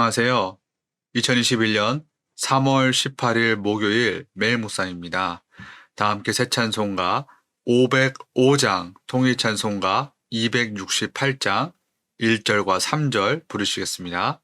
안녕하세요. 2021년 3월 18일 목요일 매일 묵상입니다. 다 함께 새 찬송가 505장, 통일 찬송가 268장 1절과 3절 부르시겠습니다.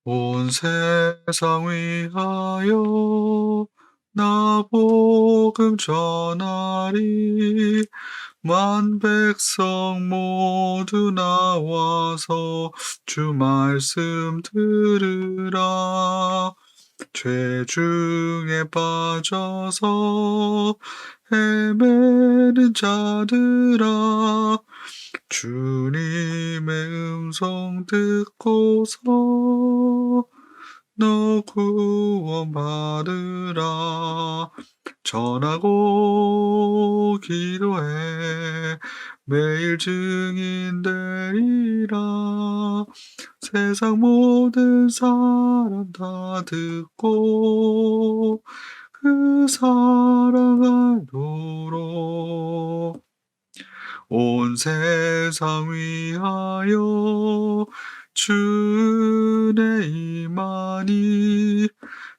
온 세상 위하여 나 복음 전하리. 만 백성 모두 나와서 주 말씀 들으라. 죄 중에 빠져서 헤매는 자들아, 주님의 음성 듣고서 너 구원 받으라. 전하고 기도해 매일 증인 되리라. 세상 모든 사람 다 듣고 그 사랑 알도록 온 세상 위하여 주 은혜 임하니.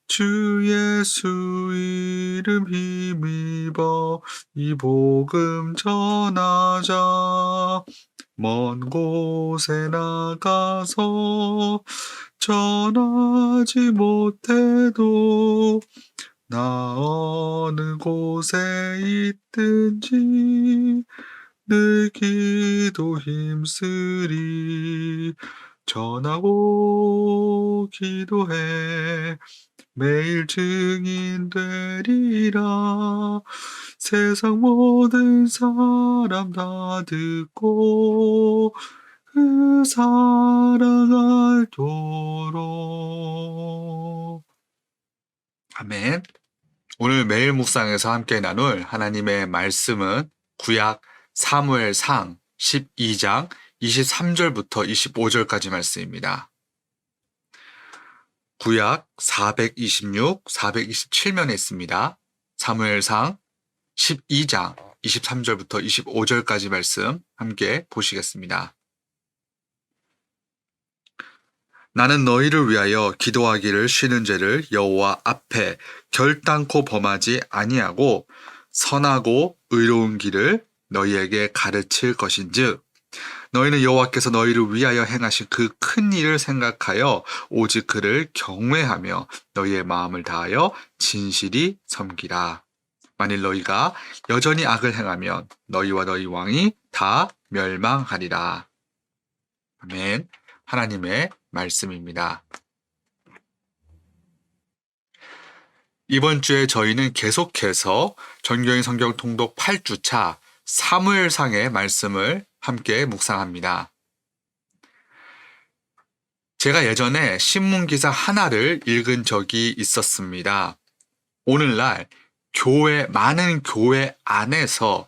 주 예수 이름 힘입어 이 복음 전하자. 먼 곳에 나가서 전하지 못해도 나 어느 곳에 있든지 늘 기도 힘쓰리. 전하고 기도해 매일 증인 되리라. 세상 모든 사람 다 듣고 그 사랑 알도록. 아멘. 오늘 매일 묵상에서 함께 나눌 하나님의 말씀은 구약 사무엘상 12장 23절부터 25절까지 말씀입니다. 구약 426, 427면에 있습니다. 사무엘상 12장 23절부터 25절까지 말씀 함께 보시겠습니다. 나는 너희를 위하여 기도하기를 쉬는 죄를 여호와 앞에 결단코 범하지 아니하고 선하고 의로운 길을 너희에게 가르칠 것인즉 너희는 여호와께서 너희를 위하여 행하신 그 큰 일을 생각하여 오직 그를 경외하며 너희의 마음을 다하여 진실이 섬기라. 만일 너희가 여전히 악을 행하면 너희와 너희 왕이 다 멸망하리라. 아멘. 하나님의 말씀입니다. 이번 주에 저희는 계속해서 전교인 성경 통독 8주차 사무엘상의 말씀을 함께 묵상합니다. 제가 예전에 신문기사 하나를 읽은 적이 있었습니다. 오늘날 많은 교회 안에서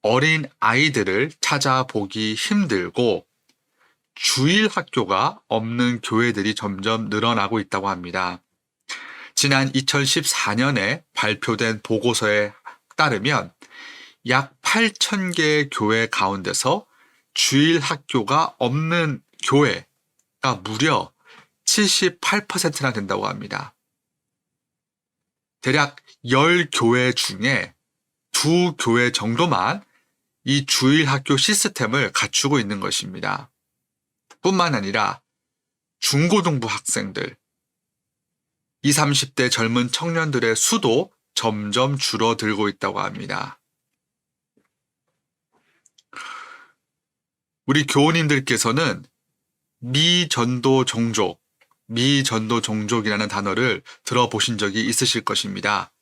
어린 아이들을 찾아보기 힘들고 주일 학교가 없는 교회들이 점점 늘어나고 있다고 합니다. 지난 2014년에 발표된 보고서에 따르면 약 8,000개의 교회 가운데서 주일 학교가 없는 교회가 무려 78%나 된다고 합니다. 대략 10교회 중에 2교회 정도만 이 주일 학교 시스템을 갖추고 있는 것입니다. 뿐만 아니라 중고등부 학생들, 20, 30대 젊은 청년들의 수도 점점 줄어들고 있다고 합니다. 우리 교우님들께서는 미전도 종족이라는 단어를 들어보신 적이 있으실 것입니다.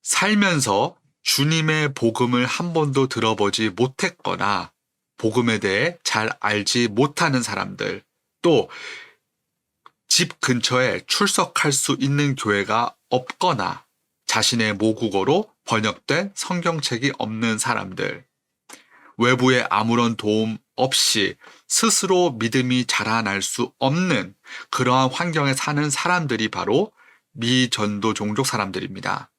살면서 주님의 복음을 한 번도 들어보지 못했거나 복음에 대해 잘 알지 못하는 사람들, 또 집 근처에 출석할 수 있는 교회가 없거나 자신의 모국어로 번역된 성경책이 없는 사람들, 외부의 아무런 도움 없이 스스로 믿음이 자라날 수 없는 그러한 환경에 사는 사람들이 바로 미전도 종족 사람들입니다.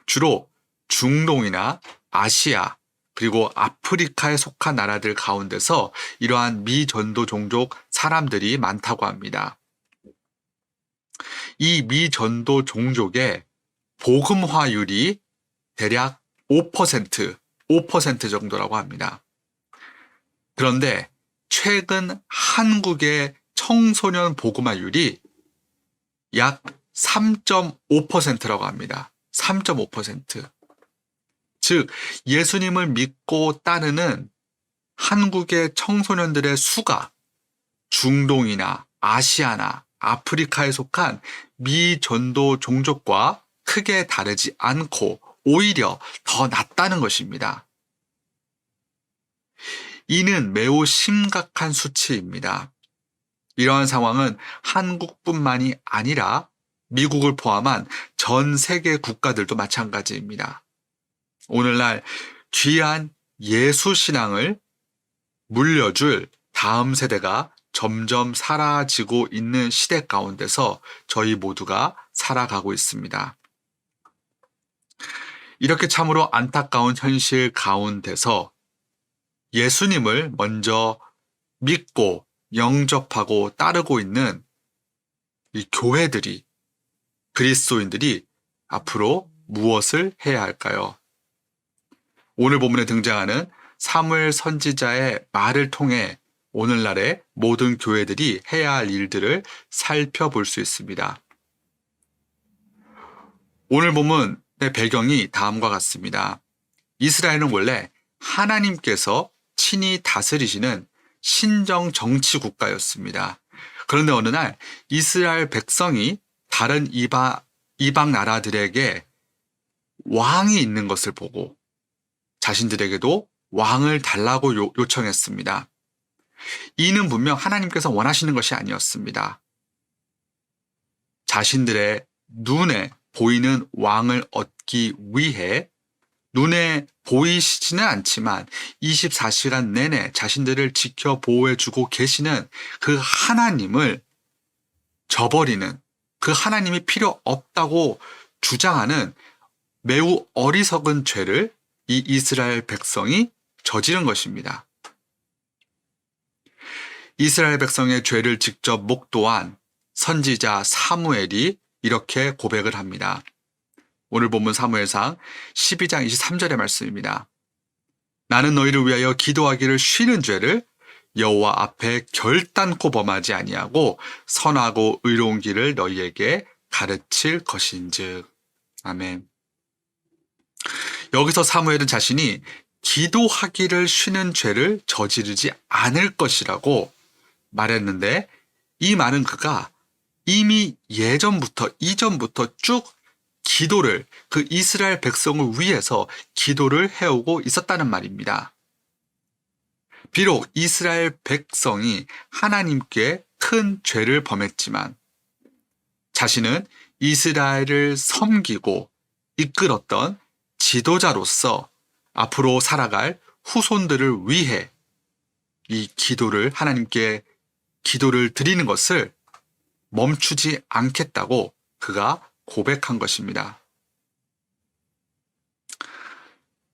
주로 중동이나 아시아, 그리고 아프리카에 속한 나라들 가운데서 이러한 미전도 종족 사람들이 많다고 합니다. 이 미전도 종족의 복음화율이 대략 5% 정도라고 합니다. 그런데 최근 한국의 청소년 복음화율이 약 3.5%라고 합니다. 3.5%. 즉, 예수님을 믿고 따르는 한국의 청소년들의 수가 중동이나 아시아나 아프리카에 속한 미전도 종족과 크게 다르지 않고 오히려 더 낮다는 것입니다. 이는 매우 심각한 수치입니다. 이러한 상황은 한국뿐만이 아니라 미국을 포함한 전 세계 국가들도 마찬가지입니다. 오늘날 귀한 예수 신앙을 물려줄 다음 세대가 점점 사라지고 있는 시대 가운데서 저희 모두가 살아가고 있습니다. 이렇게 참으로 안타까운 현실 가운데서 예수님을 먼저 믿고 영접하고 따르고 있는 이 교회들이, 그리스도인들이 앞으로 무엇을 해야 할까요? 오늘 본문에 등장하는 사무엘 선지자의 말을 통해 오늘날의 모든 교회들이 해야 할 일들을 살펴볼 수 있습니다. 오늘 본문의 배경이 다음과 같습니다. 이스라엘은 원래 하나님께서 친히 다스리시는 신정 정치 국가였습니다. 그런데 어느 날 이스라엘 백성이 다른 이방 나라들에게 왕이 있는 것을 보고 자신들에게도 왕을 달라고 요청했습니다. 이는 분명 하나님께서 원하시는 것이 아니었습니다. 자신들의 눈에 보이는 왕을 얻기 위해 눈에 보이시지는 않지만 24시간 내내 자신들을 지켜 보호해주고 계시는 그 하나님을 저버리는, 그 하나님이 필요 없다고 주장하는 매우 어리석은 죄를 이 이스라엘 백성이 저지른 것입니다. 이스라엘 백성의 죄를 직접 목도한 선지자 사무엘이 이렇게 고백을 합니다. 오늘 본문 사무엘상 12장 23절의 말씀입니다. 나는 너희를 위하여 기도하기를 쉬는 죄를 여호와 앞에 결단코 범하지 아니하고 선하고 의로운 길을 너희에게 가르칠 것인즉. 아멘. 여기서 사무엘은 자신이 기도하기를 쉬는 죄를 저지르지 않을 것이라고 말했는데, 이 말은 그가 이미 이전부터 쭉 기도를, 그 이스라엘 백성을 위해서 기도를 해오고 있었다는 말입니다. 비록 이스라엘 백성이 하나님께 큰 죄를 범했지만 자신은 이스라엘을 섬기고 이끌었던 지도자로서 앞으로 살아갈 후손들을 위해 이 기도를, 하나님께 기도를 드리는 것을 멈추지 않겠다고 그가 고백한 것입니다.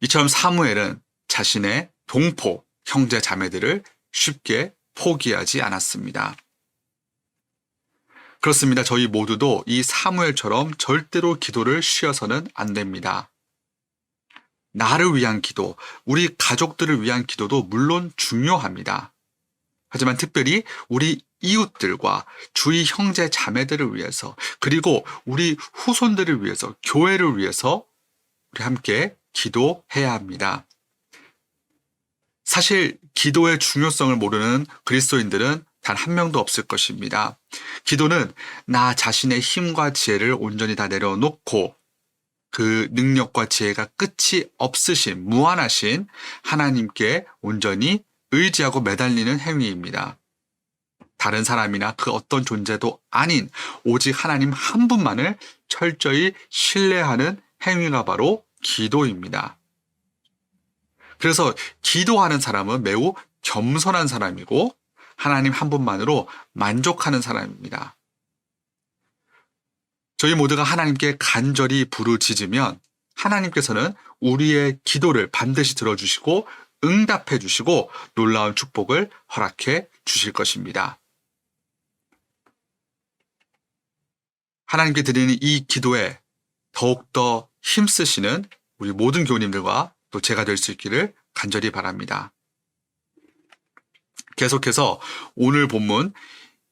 이처럼 사무엘은 자신의 동포, 형제 자매들을 쉽게 포기하지 않았습니다. 그렇습니다. 저희 모두도 이 사무엘처럼 절대로 기도를 쉬어서는 안 됩니다. 나를 위한 기도, 우리 가족들을 위한 기도도 물론 중요합니다. 하지만 특별히 우리 이웃들과 주위 형제 자매들을 위해서, 그리고 우리 후손들을 위해서, 교회를 위해서 우리 함께 기도해야 합니다. 사실 기도의 중요성을 모르는 그리스도인들은 단 한 명도 없을 것입니다. 기도는 나 자신의 힘과 지혜를 온전히 다 내려놓고 그 능력과 지혜가 끝이 없으신, 무한하신 하나님께 온전히 의지하고 매달리는 행위입니다. 다른 사람이나 그 어떤 존재도 아닌 오직 하나님 한 분만을 철저히 신뢰하는 행위가 바로 기도입니다. 그래서 기도하는 사람은 매우 겸손한 사람이고 하나님 한 분만으로 만족하는 사람입니다. 저희 모두가 하나님께 간절히 부르짖으면 하나님께서는 우리의 기도를 반드시 들어주시고 응답해 주시고 놀라운 축복을 허락해 주실 것입니다. 하나님께 드리는 이 기도에 더욱더 힘쓰시는 우리 모든 교우님들과 또 제가 될 수 있기를 간절히 바랍니다. 계속해서 오늘 본문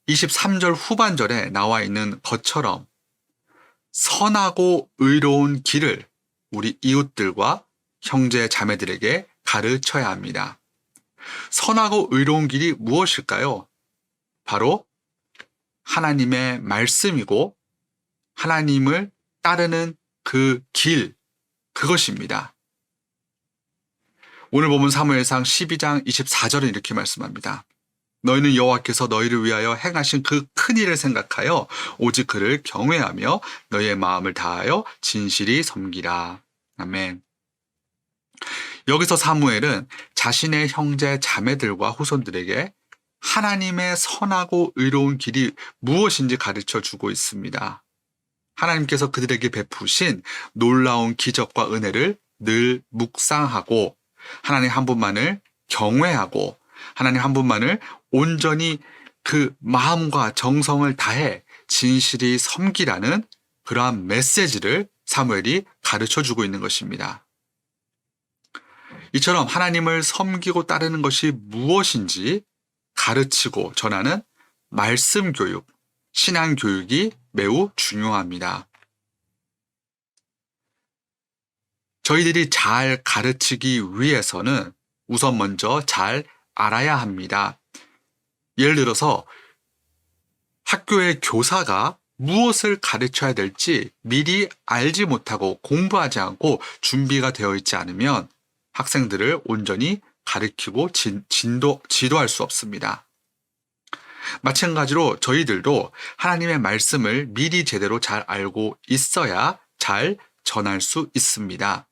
23절 후반절에 나와 있는 것처럼 선하고 의로운 길을 우리 이웃들과 형제 자매들에게 가르쳐야 합니다. 선하고 의로운 길이 무엇일까요? 바로 하나님의 말씀이고 하나님을 따르는 그 길, 그것입니다. 오늘 본문 사무엘상 12장 24절은 이렇게 말씀합니다. 너희는 여호와께서 너희를 위하여 행하신 그 큰 일을 생각하여 오직 그를 경외하며 너희의 마음을 다하여 진실히 섬기라. 아멘. 여기서 사무엘은 자신의 형제 자매들과 후손들에게 하나님의 선하고 의로운 길이 무엇인지 가르쳐 주고 있습니다. 하나님께서 그들에게 베푸신 놀라운 기적과 은혜를 늘 묵상하고 하나님 한 분만을 경외하고 하나님 한 분만을 온전히 그 마음과 정성을 다해 진실히 섬기라는 그러한 메시지를 사무엘이 가르쳐 주고 있는 것입니다. 이처럼 하나님을 섬기고 따르는 것이 무엇인지 가르치고 전하는 말씀 교육, 신앙 교육이 매우 중요합니다. 저희들이 잘 가르치기 위해서는 우선 먼저 잘 알아야 합니다. 예를 들어서 학교의 교사가 무엇을 가르쳐야 될지 미리 알지 못하고 공부하지 않고 준비가 되어 있지 않으면 학생들을 온전히 가르치고 지도할 수 없습니다. 마찬가지로 저희들도 하나님의 말씀을 미리 제대로 잘 알고 있어야 잘 전할 수 있습니다.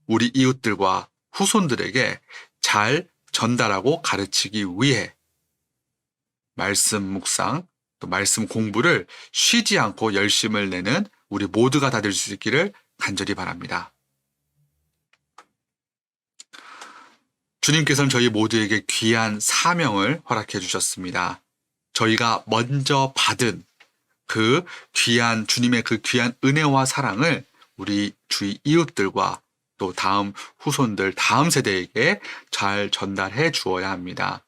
우리 이웃들과 후손들에게 잘 전달하고 가르치기 위해 말씀 묵상, 또 말씀 공부를 쉬지 않고 열심을 내는 우리 모두가 다 될 수 있기를 간절히 바랍니다. 주님께서는 저희 모두에게 귀한 사명을 허락해 주셨습니다. 저희가 먼저 받은 그 귀한 주님의 그 귀한 은혜와 사랑을 우리 주위 이웃들과 또 다음 후손들, 다음 세대에게 잘 전달해 주어야 합니다.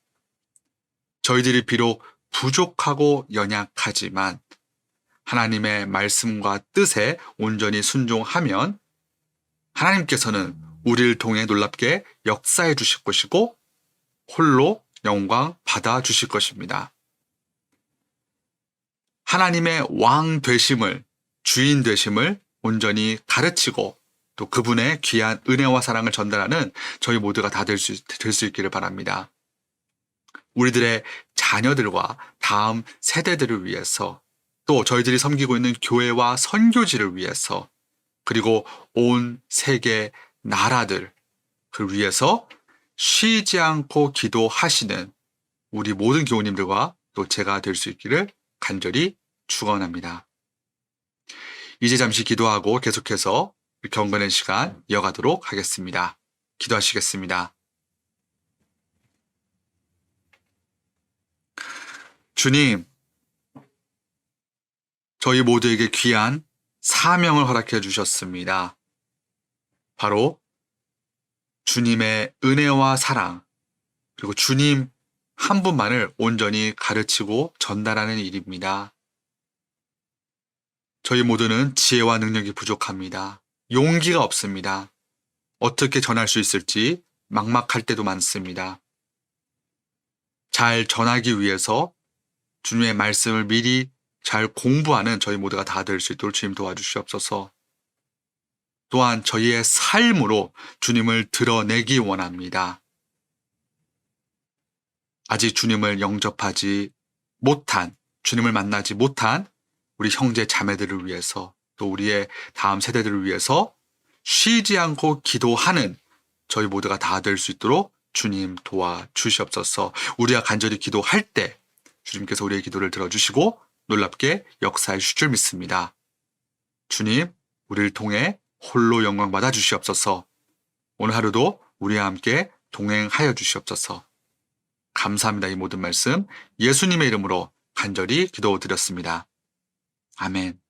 저희들이 비록 부족하고 연약하지만 하나님의 말씀과 뜻에 온전히 순종하면 하나님께서는 우리를 통해 놀랍게 역사해 주실 것이고 홀로 영광 받아 주실 것입니다. 하나님의 왕 되심을, 주인 되심을 온전히 가르치고 또 그분의 귀한 은혜와 사랑을 전달하는 저희 모두가 다 될 수 있기를 바랍니다. 우리들의 자녀들과 다음 세대들을 위해서 또 저희들이 섬기고 있는 교회와 선교지를 위해서 그리고 온 세계 나라들을 위해서 쉬지 않고 기도하시는 우리 모든 교우님들과 또 제가 될 수 있기를 간절히 축원합니다. 이제 잠시 기도하고 계속해서 경건의 시간 이어가도록 하겠습니다. 기도하시겠습니다. 주님, 저희 모두에게 귀한 사명을 허락해 주셨습니다. 바로 주님의 은혜와 사랑, 그리고 주님 한 분만을 온전히 가르치고 전달하는 일입니다. 저희 모두는 지혜와 능력이 부족합니다. 용기가 없습니다. 어떻게 전할 수 있을지 막막할 때도 많습니다. 잘 전하기 위해서 주님의 말씀을 미리 잘 공부하는 저희 모두가 다 될 수 있도록 주님 도와주시옵소서. 또한 저희의 삶으로 주님을 드러내기 원합니다. 아직 주님을 영접하지 못한, 주님을 만나지 못한 우리 형제 자매들을 위해서 또 우리의 다음 세대들을 위해서 쉬지 않고 기도하는 저희 모두가 다 될 수 있도록 주님 도와주시옵소서. 우리가 간절히 기도할 때 주님께서 우리의 기도를 들어주시고 놀랍게 역사해 주실 줄 믿습니다. 주님, 우리를 통해 홀로 영광 받아 주시옵소서. 오늘 하루도 우리와 함께 동행하여 주시옵소서. 감사합니다. 이 모든 말씀 예수님의 이름으로 간절히 기도드렸습니다. 아멘.